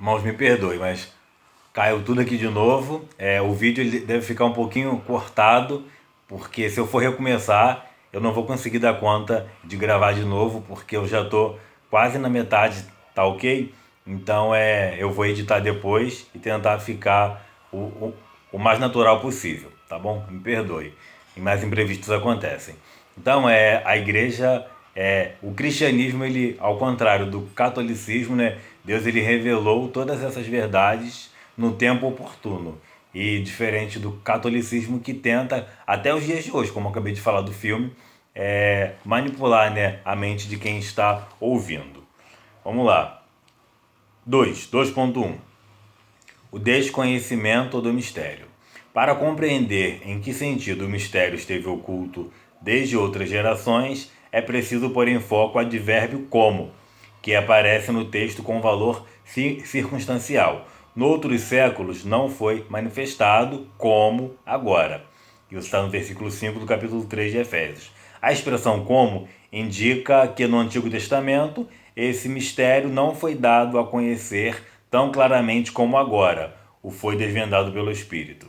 Irmãos, me perdoe, mas caiu tudo aqui de novo. O vídeo ele deve ficar um pouquinho cortado, porque se eu for recomeçar, eu não vou conseguir dar conta de gravar de novo, porque eu já estou quase na metade, tá ok? Então eu vou editar depois e tentar ficar o mais natural possível, tá bom? Me perdoe. E mais imprevistos acontecem. Então a igreja, o cristianismo, ele, ao contrário do catolicismo, né? Deus ele revelou todas essas verdades no tempo oportuno. E diferente do catolicismo que tenta, até os dias de hoje, como eu acabei de falar do filme, manipular, né, a mente de quem está ouvindo. Vamos lá. 2.1. O desconhecimento do mistério. Para compreender em que sentido o mistério esteve oculto desde outras gerações, é preciso pôr em foco o advérbio como, que aparece no texto com valor circunstancial. Noutros séculos não foi manifestado como agora. Isso está no versículo 5 do capítulo 3 de Efésios. A expressão como indica que no Antigo Testamento esse mistério não foi dado a conhecer tão claramente como agora o foi desvendado pelo Espírito.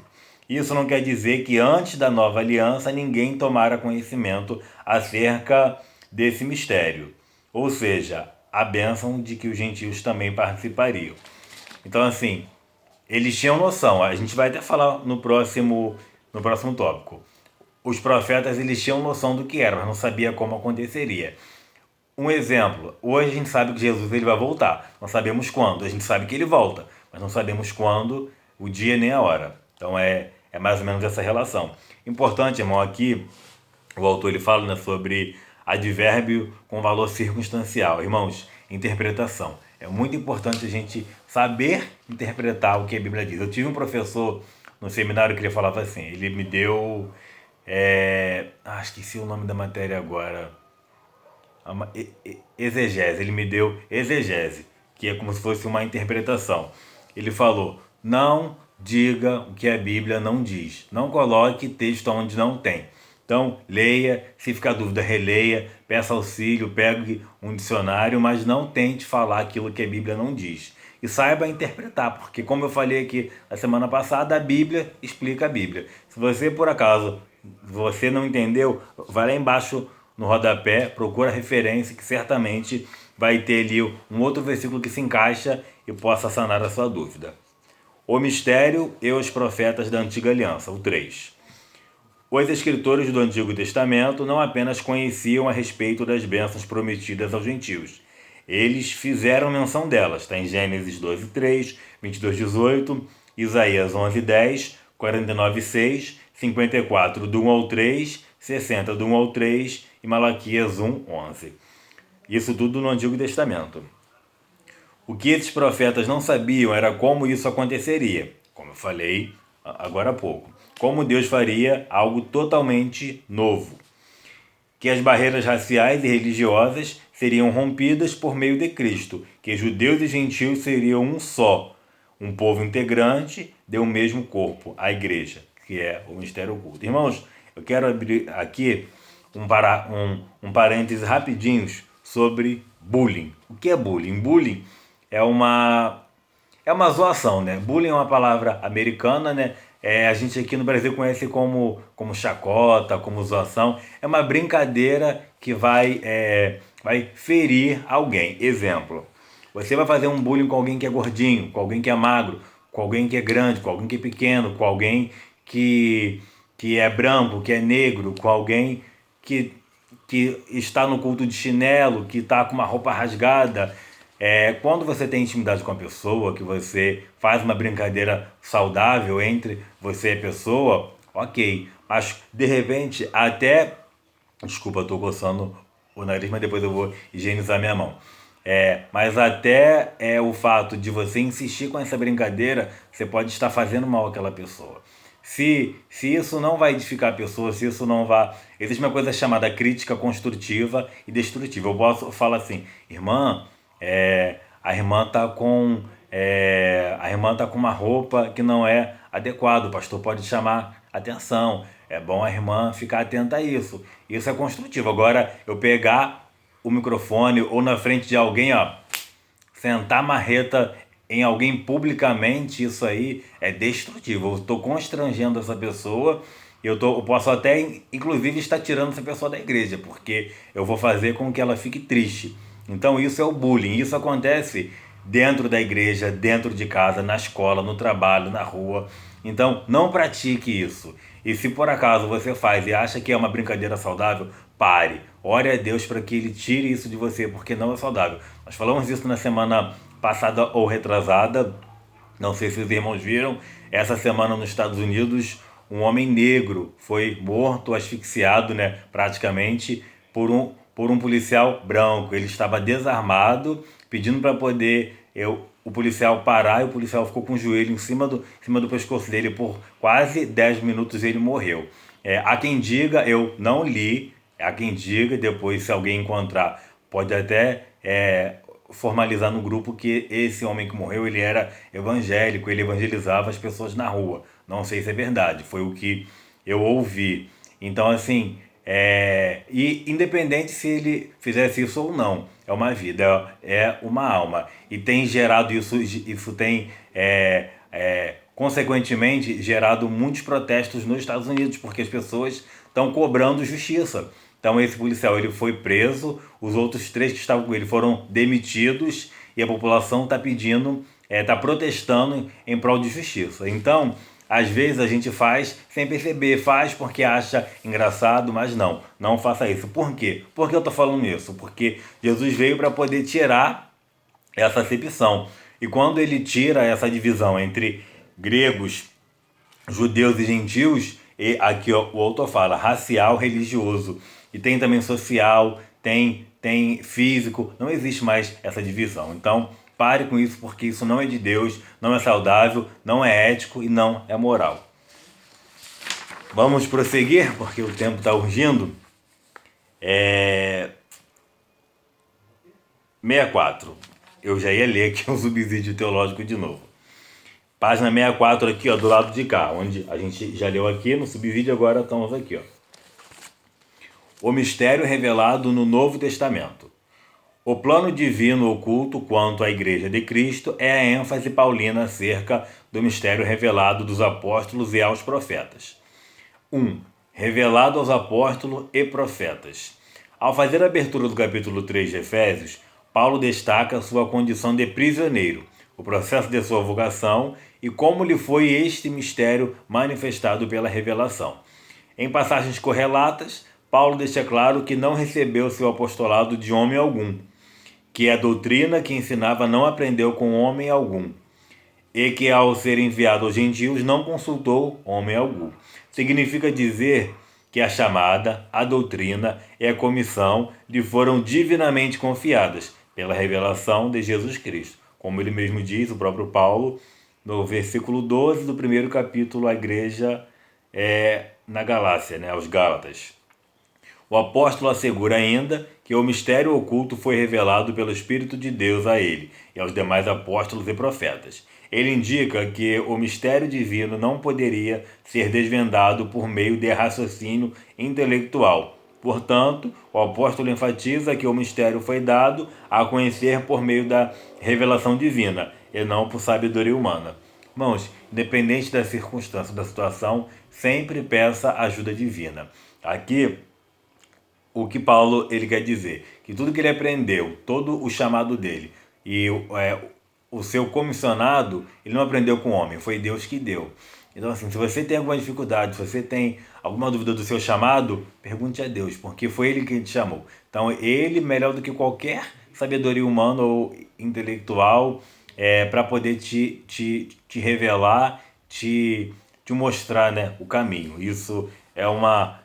Isso não quer dizer que antes da nova aliança ninguém tomara conhecimento acerca desse mistério, ou seja, a bênção de que os gentios também participariam. Então, assim, eles tinham noção. A gente vai até falar no próximo tópico. Os profetas eles tinham noção do que era, mas não sabia como aconteceria. Um exemplo, hoje a gente sabe que Jesus ele vai voltar, não sabemos quando, a gente sabe que ele volta, mas não sabemos quando, o dia nem a hora. Então é mais ou menos essa relação. Importante, irmão, aqui o autor ele fala, né, sobre advérbio com valor circunstancial. Irmãos, interpretação. É muito importante a gente saber interpretar o que a Bíblia diz. Eu tive um professor no seminário que ele falava assim, ele me deu... esqueci o nome da matéria agora. Exegese, ele me deu exegese, que é como se fosse uma interpretação. Ele falou: não diga o que a Bíblia não diz, não coloque texto onde não tem. Então, leia, se ficar dúvida, releia, peça auxílio, pegue um dicionário, mas não tente falar aquilo que a Bíblia não diz. E saiba interpretar, porque como eu falei aqui na semana passada, a Bíblia explica a Bíblia. Se você, por acaso, você não entendeu, vai lá embaixo no rodapé, procura a referência que certamente vai ter ali um outro versículo que se encaixa e possa sanar a sua dúvida. O mistério e os profetas da antiga aliança, o 3. Os escritores do Antigo Testamento não apenas conheciam a respeito das bênçãos prometidas aos gentios, eles fizeram menção delas. Está em Gênesis 12:3, 22:18, Isaías 11:10, 49:6, 54 do 1 ao 3, 60 do 1 ao 3 e Malaquias 1:11. Isso tudo no Antigo Testamento. O que esses profetas não sabiam era como isso aconteceria, como eu falei agora há pouco. Como Deus faria algo totalmente novo. Que as barreiras raciais e religiosas seriam rompidas por meio de Cristo, que judeus e gentios seriam um só, um povo integrante de um mesmo corpo, a igreja, que é o mistério oculto. Irmãos, eu quero abrir aqui um parêntese rapidinhos sobre bullying. O que é bullying? Bullying é uma zoação, né? Bullying é uma palavra americana, né? A gente aqui no Brasil conhece como chacota, como zoação. É uma brincadeira que vai ferir alguém. Exemplo, você vai fazer um bullying com alguém que é gordinho, com alguém que é magro, com alguém que é grande, com alguém que é pequeno, com alguém que é branco, que é negro, com alguém que, que está no culto de chinelo, que está com uma roupa rasgada. Quando você tem intimidade com a pessoa, que você faz uma brincadeira saudável entre você e a pessoa, ok. Mas de repente, até. Desculpa, eu tô coçando o nariz, mas depois eu vou higienizar minha mão. Mas até o fato de você insistir com essa brincadeira, você pode estar fazendo mal àquela pessoa. Se isso não vai edificar a pessoa, se isso não vai. Existe uma coisa chamada crítica construtiva e destrutiva. Eu posso falar assim, irmã, a irmã tá com. A irmã tá com uma roupa que não é adequada, o pastor pode chamar atenção. É bom a irmã ficar atenta a isso. Isso é construtivo. Agora, eu pegar o microfone ou na frente de alguém, ó, sentar a marreta em alguém publicamente, isso aí é destrutivo. Eu estou constrangendo essa pessoa, eu posso até, inclusive, estar tirando essa pessoa da igreja, porque eu vou fazer com que ela fique triste. Então isso é o bullying. Isso acontece dentro da igreja, dentro de casa, na escola, no trabalho, na rua. Então não pratique isso. E se por acaso você faz e acha que é uma brincadeira saudável, pare. Ore a Deus para que Ele tire isso de você, porque não é saudável. Nós falamos isso na semana passada ou retrasada. Não sei se os irmãos viram. Essa semana nos Estados Unidos, um homem negro foi morto, asfixiado, né, praticamente, por um policial branco. Ele estava desarmado, pedindo para poder o policial parar, e o policial ficou com o joelho em cima do pescoço dele por quase 10 minutos e ele morreu. Há quem diga, eu não li, há quem diga, depois se alguém encontrar, pode até formalizar no grupo que esse homem que morreu, ele era evangélico, ele evangelizava as pessoas na rua. Não sei se é verdade, foi o que eu ouvi. Então, assim, e independente se ele fizesse isso ou não, é uma vida, é uma alma. E tem gerado isso tem, consequentemente, gerado muitos protestos nos Estados Unidos, porque as pessoas estão cobrando justiça. Então esse policial ele foi preso, os outros três que estavam com ele foram demitidos e a população está pedindo, está protestando em prol de justiça. Então, às vezes a gente faz sem perceber, faz porque acha engraçado, mas não faça isso. Por quê? Por que eu estou falando isso? Porque Jesus veio para poder tirar essa acepção. E quando ele tira essa divisão entre gregos, judeus e gentios, e aqui ó, o autor fala racial, religioso, e tem também social, tem físico, não existe mais essa divisão. Então pare com isso, porque isso não é de Deus, não é saudável, não é ético e não é moral. Vamos prosseguir, porque o tempo está urgindo. 64. Eu já ia ler aqui um subsídio teológico de novo. Página 64 aqui, ó, do lado de cá, onde a gente já leu aqui no subsídio, agora estamos aqui, ó. O mistério revelado no Novo Testamento. O plano divino oculto quanto à Igreja de Cristo é a ênfase paulina acerca do mistério revelado dos apóstolos e aos profetas. 1. Revelado aos apóstolos e profetas. Ao fazer a abertura do capítulo 3 de Efésios, Paulo destaca sua condição de prisioneiro, o processo de sua vocação e como lhe foi este mistério manifestado pela revelação. Em passagens correlatas, Paulo deixa claro que não recebeu seu apostolado de homem algum, que a doutrina que ensinava não aprendeu com homem algum, e que ao ser enviado aos gentios não consultou homem algum. Significa dizer que a chamada, a doutrina e a comissão lhe foram divinamente confiadas pela revelação de Jesus Cristo. Como ele mesmo diz, o próprio Paulo, no versículo 12 do primeiro capítulo, à igreja na Galácia, né, aos Gálatas. O apóstolo assegura ainda que o mistério oculto foi revelado pelo Espírito de Deus a ele e aos demais apóstolos e profetas. Ele indica que o mistério divino não poderia ser desvendado por meio de raciocínio intelectual. Portanto, o apóstolo enfatiza que o mistério foi dado a conhecer por meio da revelação divina e não por sabedoria humana. Irmãos, independente da circunstância, da situação, sempre peça ajuda divina. Aqui, o que Paulo ele quer dizer? Que tudo que ele aprendeu, todo o chamado dele e o seu comissionado, ele não aprendeu com o homem, foi Deus que deu. Então, assim, se você tem alguma dificuldade, se você tem alguma dúvida do seu chamado, pergunte a Deus, porque foi Ele quem te chamou. Então, Ele, melhor do que qualquer sabedoria humana ou intelectual, para poder te revelar, te mostrar, né, o caminho. Isso é uma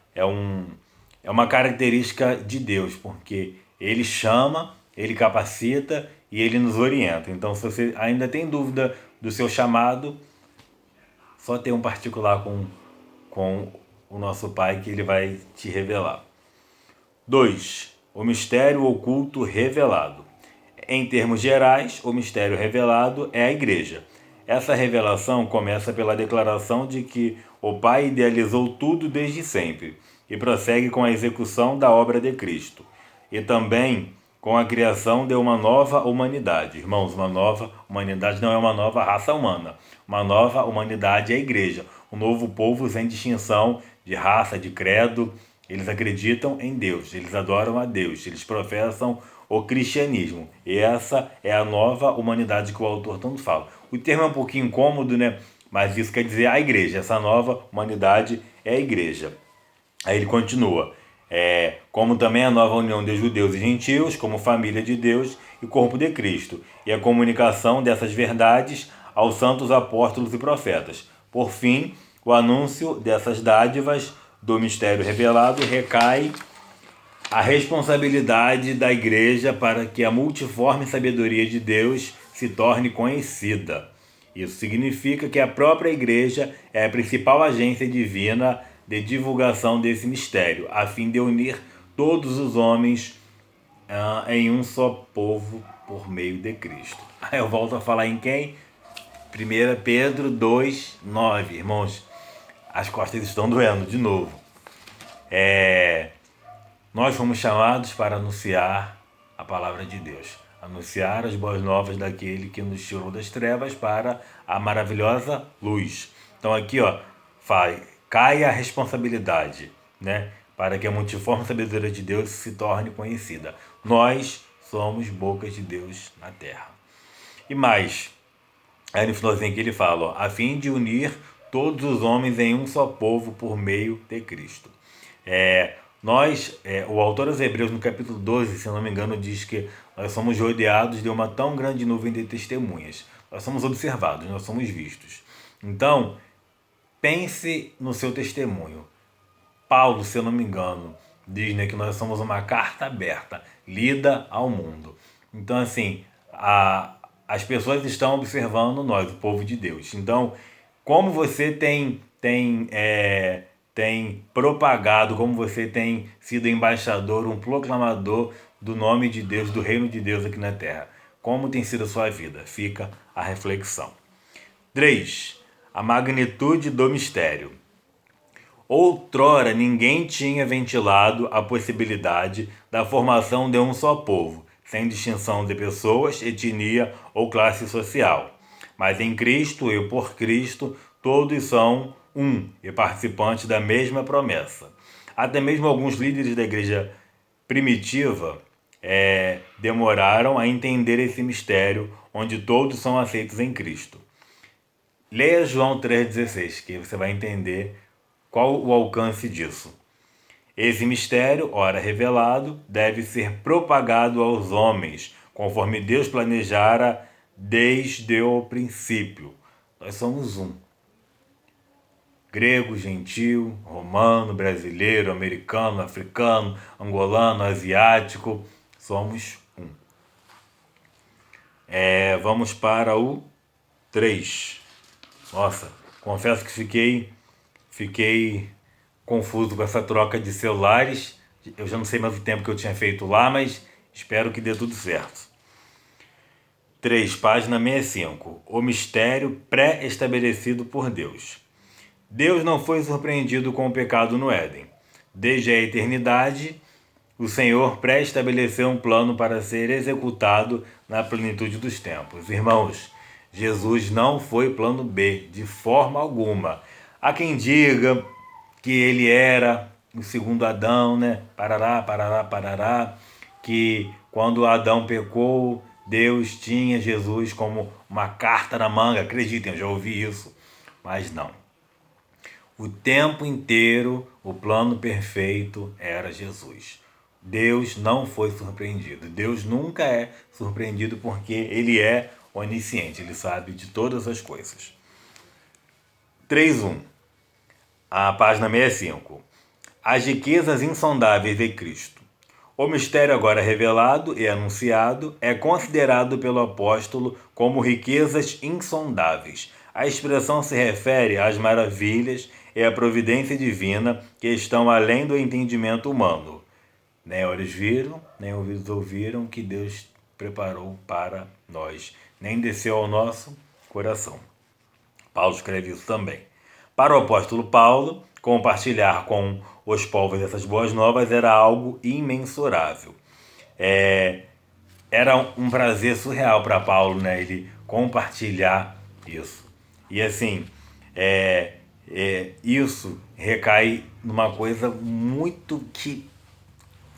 característica de Deus, porque Ele chama, Ele capacita e Ele nos orienta. Então, se você ainda tem dúvida do seu chamado, só ter um particular com o nosso Pai que Ele vai te revelar. 2. O mistério oculto revelado. Em termos gerais, o mistério revelado é a Igreja. Essa revelação começa pela declaração de que o Pai idealizou tudo desde sempre e prossegue com a execução da obra de Cristo. E também com a criação de uma nova humanidade. Irmãos, uma nova humanidade não é uma nova raça humana. Uma nova humanidade é a igreja. Um novo povo sem distinção de raça, de credo. Eles acreditam em Deus, eles adoram a Deus, eles professam o cristianismo. E essa é a nova humanidade que o autor tanto fala. O termo é um pouquinho incômodo, né? Mas isso quer dizer a igreja. Essa nova humanidade é a igreja. Aí ele continua. Como também a nova união de judeus e gentios, como família de Deus e corpo de Cristo, e a comunicação dessas verdades aos santos apóstolos e profetas. Por fim, o anúncio dessas dádivas do mistério revelado recai a responsabilidade da igreja para que a multiforme sabedoria de Deus se torne conhecida. Isso significa que a própria igreja é a principal agência divina de divulgação desse mistério, a fim de unir todos os homens em um só povo por meio de Cristo. Aí eu volto a falar em quem? 1 Pedro 2, 9. Irmãos, as costas estão doendo de novo. Nós fomos chamados para anunciar a palavra de Deus. Anunciar as boas novas daquele que nos tirou das trevas para a maravilhosa luz. Então aqui, cai a responsabilidade, né? Para que a multiforme sabedoria de Deus se torne conhecida. Nós somos bocas de Deus na terra. E mais, aí no finalzinho aqui ele fala, a fim de unir todos os homens em um só povo por meio de Cristo. O autor aos Hebreus, no capítulo 12, se não me engano, diz que nós somos rodeados de uma tão grande nuvem de testemunhas. Nós somos observados, nós somos vistos. Então, pense no seu testemunho. Paulo, se eu não me engano, diz, né, que nós somos uma carta aberta, lida ao mundo. Então, assim, as pessoas estão observando nós, o povo de Deus. Então, como você tem propagado, como você tem sido embaixador, um proclamador do nome de Deus, do reino de Deus aqui na terra? Como tem sido a sua vida? Fica a reflexão. 3. A magnitude do mistério. Outrora ninguém tinha ventilado a possibilidade da formação de um só povo, sem distinção de pessoas, etnia ou classe social. Mas em Cristo e por Cristo, todos são um e participantes da mesma promessa. Até mesmo alguns líderes da igreja primitiva demoraram a entender esse mistério, onde todos são aceitos em Cristo. Leia João 3,16, que você vai entender qual o alcance disso. Esse mistério, ora revelado, deve ser propagado aos homens, conforme Deus planejara desde o princípio. Nós somos um. Grego, gentil, romano, brasileiro, americano, africano, angolano, asiático, somos um. Vamos para o 3. Nossa, confesso que fiquei confuso com essa troca de celulares. Eu já não sei mais o tempo que eu tinha feito lá, mas espero que dê tudo certo. 3, página 65. O mistério pré-estabelecido por Deus. Deus não foi surpreendido com o pecado no Éden. Desde a eternidade, o Senhor pré-estabeleceu um plano para ser executado na plenitude dos tempos. Irmãos, Jesus não foi plano B, de forma alguma. Há quem diga que ele era o segundo Adão, né? Parará, que quando Adão pecou, Deus tinha Jesus como uma carta na manga. Acreditem, eu já ouvi isso, mas não. O tempo inteiro, o plano perfeito era Jesus. Deus não foi surpreendido. Deus nunca é surpreendido porque ele é onisciente, ele sabe de todas as coisas. 3.1. A página 65. As riquezas insondáveis de Cristo. O mistério agora revelado e anunciado é considerado pelo apóstolo como riquezas insondáveis. A expressão se refere às maravilhas e à providência divina que estão além do entendimento humano. Nem olhos viram, nem ouvidos ouviram que Deus preparou para nós, nem desceu ao nosso coração. Paulo escreve isso também. Para o apóstolo Paulo, compartilhar com os povos essas boas novas era algo imensurável. era um prazer surreal para Paulo, né? Ele compartilhar isso. E assim, isso recai numa coisa muito que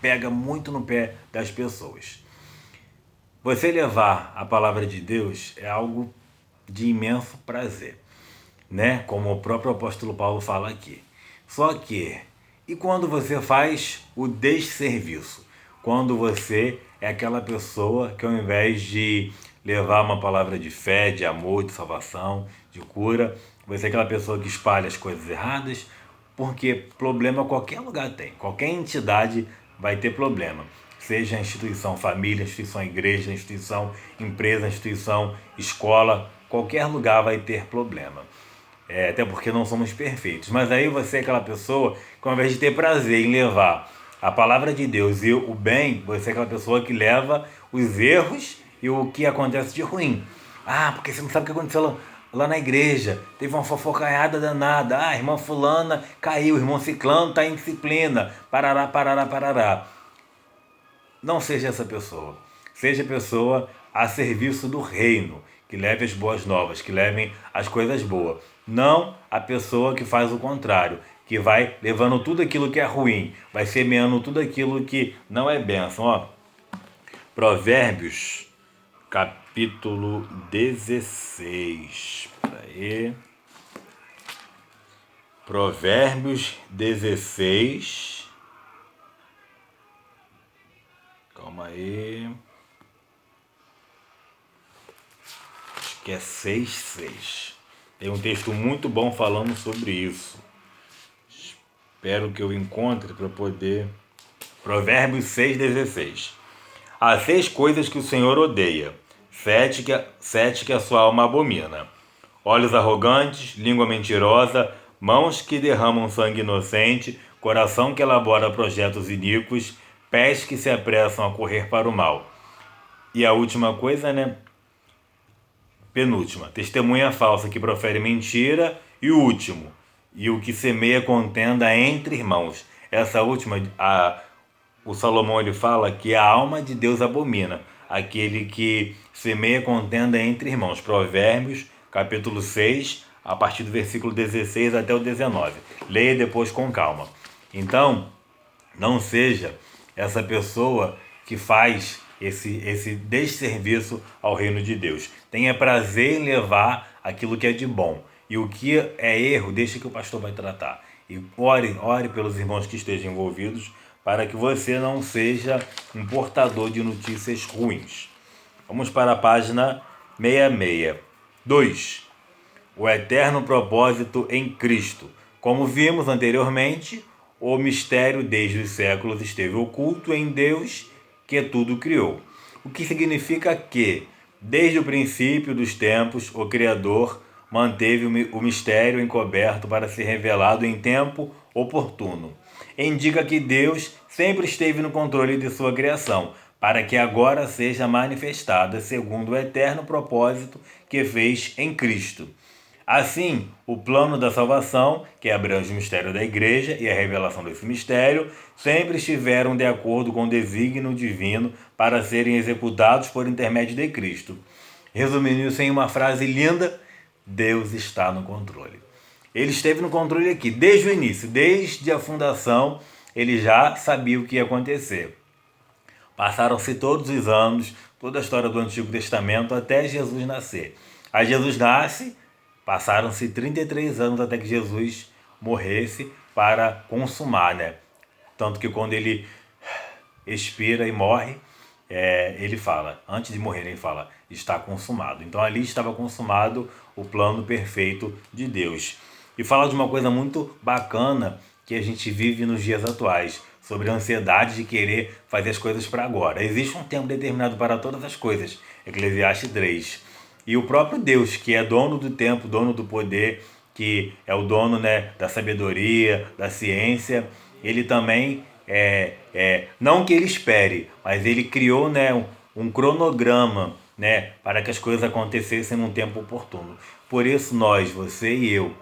pega muito no pé das pessoas. Você levar a palavra de Deus é algo de imenso prazer, né? Como o próprio apóstolo Paulo fala aqui. Só que, e quando você faz o desserviço? Quando você é aquela pessoa que ao invés de levar uma palavra de fé, de amor, de salvação, de cura, você é aquela pessoa que espalha as coisas erradas, porque problema qualquer lugar tem, qualquer entidade vai ter problema. Seja a instituição família, instituição igreja, instituição empresa, instituição escola, qualquer lugar vai ter problema. Até porque não somos perfeitos. Mas aí você é aquela pessoa que ao invés de ter prazer em levar a palavra de Deus e o bem, você é aquela pessoa que leva os erros e o que acontece de ruim. Ah, porque você não sabe o que aconteceu lá na igreja. Teve uma fofocaiada danada. Ah, irmã fulana caiu, irmão ciclano está em disciplina. Parará, parará, parará. Não seja essa pessoa. Seja pessoa a serviço do reino, que leve as boas novas, que levem as coisas boas. Não a pessoa que faz o contrário, que vai levando tudo aquilo que é ruim, vai semeando tudo aquilo que não é bênção. Ó, Provérbios, capítulo 16. Aí. Provérbios 16. Calma aí. Acho que é 6:6. Tem um texto muito bom falando sobre isso. Espero que eu encontre para poder. Provérbios 6:16. Há 6 coisas que o Senhor odeia, sete que a sua alma abomina: olhos arrogantes, língua mentirosa, mãos que derramam sangue inocente, coração que elabora projetos iníquos, pés que se apressam a correr para o mal. E a última coisa, né? Penúltima, testemunha falsa que profere mentira. E o último, e o que semeia contenda entre irmãos. Essa última, o Salomão ele fala que a alma de Deus abomina aquele que semeia contenda entre irmãos. Provérbios, capítulo 6, a partir do versículo 16 até o 19. Leia depois com calma. Então, não seja essa pessoa que faz esse desserviço ao reino de Deus. Tenha prazer em levar aquilo que é de bom. E o que é erro, deixa que o pastor vai tratar. E ore pelos irmãos que estejam envolvidos, para que você não seja um portador de notícias ruins. Vamos para a página 66. 2. O eterno propósito em Cristo. Como vimos anteriormente, o mistério desde os séculos esteve oculto em Deus, que tudo criou. O que significa que, desde o princípio dos tempos, o Criador manteve o mistério encoberto para ser revelado em tempo oportuno. Indica que Deus sempre esteve no controle de sua criação, para que agora seja manifestada segundo o eterno propósito que fez em Cristo. Assim, o plano da salvação, que abrange o mistério da igreja e a revelação desse mistério, sempre estiveram de acordo com o desígnio divino para serem executados por intermédio de Cristo. Resumindo isso em uma frase linda, Deus está no controle. Ele esteve no controle aqui, desde o início, desde a fundação, ele já sabia o que ia acontecer. Passaram-se todos os anos, toda a história do Antigo Testamento, até Jesus nascer. Aí Jesus nasce, passaram-se 33 anos até que Jesus morresse para consumar, né? Tanto que quando ele expira e morre, ele fala, antes de morrer ele fala, está consumado. Então ali estava consumado o plano perfeito de Deus. E fala de uma coisa muito bacana que a gente vive nos dias atuais, sobre a ansiedade de querer fazer as coisas para agora. Existe um tempo determinado para todas as coisas, Eclesiastes 3. E o próprio Deus, que é dono do tempo, dono do poder, que é o dono, né, da sabedoria, da ciência, ele também, não que ele espere, mas ele criou, né, um cronograma, né, para que as coisas acontecessem num tempo oportuno. Por isso nós, você e eu,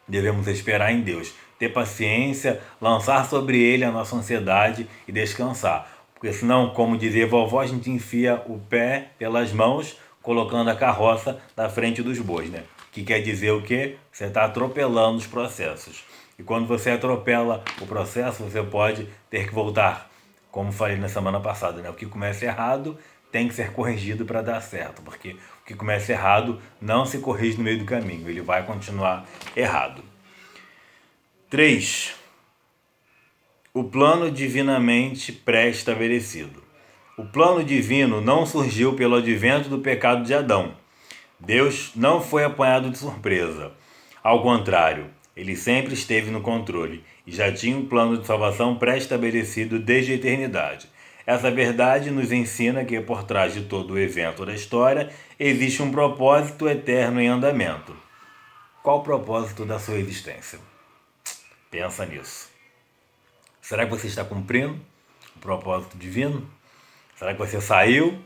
devemos esperar em Deus, ter paciência, lançar sobre ele a nossa ansiedade e descansar. porque senão, como dizia a vovó, a gente enfia o pé pelas mãos, colocando a carroça na frente dos bois, né? Que quer dizer o quê? Você está atropelando os processos. E quando você atropela o processo, você pode ter que voltar, como falei na semana passada, né? O que começa errado tem que ser corrigido para dar certo, porque o que começa errado não se corrige no meio do caminho, ele vai continuar errado. 3. O plano divinamente pré-estabelecido. O plano divino não surgiu pelo advento do pecado de Adão. Deus não foi apanhado de surpresa. Ao contrário, ele sempre esteve no controle e já tinha um plano de salvação pré-estabelecido desde a eternidade. Essa verdade nos ensina que por trás de todo o evento da história existe um propósito eterno em andamento. Qual o propósito da sua existência? Pensa nisso. Será que você está cumprindo o propósito divino? Será que você saiu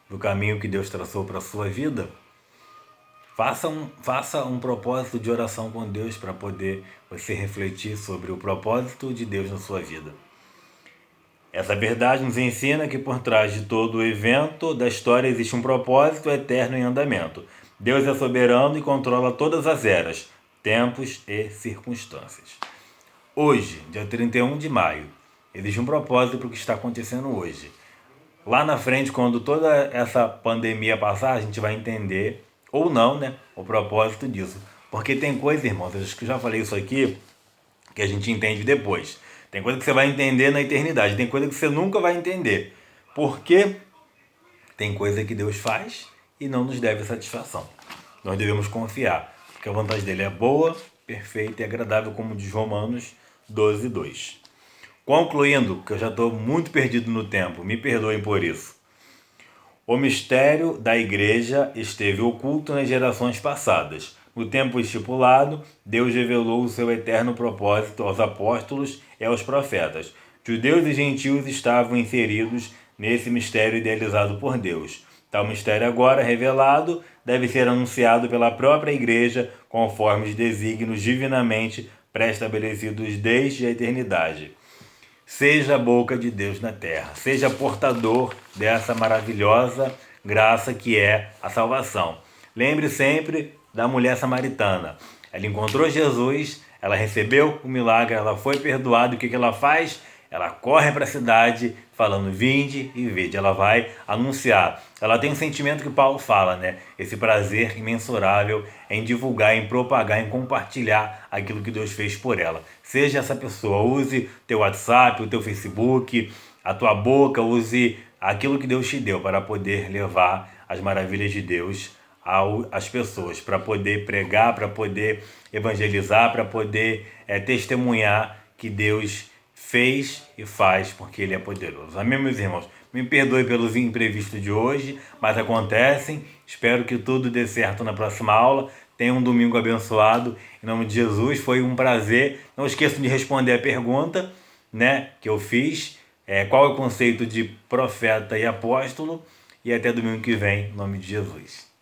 do caminho que Deus traçou para a sua vida? Faça um propósito de oração com Deus para poder você refletir sobre o propósito de Deus na sua vida. Essa verdade nos ensina que por trás de todo o evento da história existe um propósito eterno em andamento. Deus é soberano e controla todas as eras, tempos e circunstâncias. Hoje, dia 31 de maio, existe um propósito para o que está acontecendo hoje. Lá na frente, quando toda essa pandemia passar, a gente vai entender, ou não, né, o propósito disso. Porque tem coisa, irmãos, acho que eu já falei isso aqui, que a gente entende depois. Tem coisa que você vai entender na eternidade, tem coisa que você nunca vai entender. Porque tem coisa que Deus faz e não nos deve satisfação. Nós devemos confiar, porque a vontade dele é boa, perfeita e agradável, como diz Romanos 12:2. Concluindo, que eu já estou muito perdido no tempo, me perdoem por isso. O mistério da igreja esteve oculto nas gerações passadas. No tempo estipulado, Deus revelou o seu eterno propósito aos apóstolos e aos profetas. Judeus e gentios estavam inseridos nesse mistério idealizado por Deus. Tal mistério agora revelado deve ser anunciado pela própria igreja conforme os desígnios divinamente pré-estabelecidos desde a eternidade. Seja a boca de Deus na terra, seja portador dessa maravilhosa graça que é a salvação. Lembre sempre da mulher samaritana. Ela encontrou Jesus, ela recebeu o milagre, ela foi perdoada. O que ela faz? Ela corre para a cidade falando: vinde e vede. Ela vai anunciar. Ela tem um sentimento que Paulo fala, né? Esse prazer imensurável em divulgar, em propagar, em compartilhar aquilo que Deus fez por ela. Seja essa pessoa, use teu WhatsApp, o teu Facebook, a tua boca, use aquilo que Deus te deu para poder levar as maravilhas de Deus às pessoas, para poder pregar, para poder evangelizar, para poder testemunhar que Deus fez e faz, porque Ele é poderoso. Amém, meus irmãos? Me perdoe pelos imprevistos de hoje, mas acontecem. Espero que tudo dê certo na próxima aula. Tenha um domingo abençoado. Em nome de Jesus, foi um prazer. Não esqueçam de responder a pergunta, né, que eu fiz. Qual é o conceito de profeta e apóstolo? E até domingo que vem, em nome de Jesus.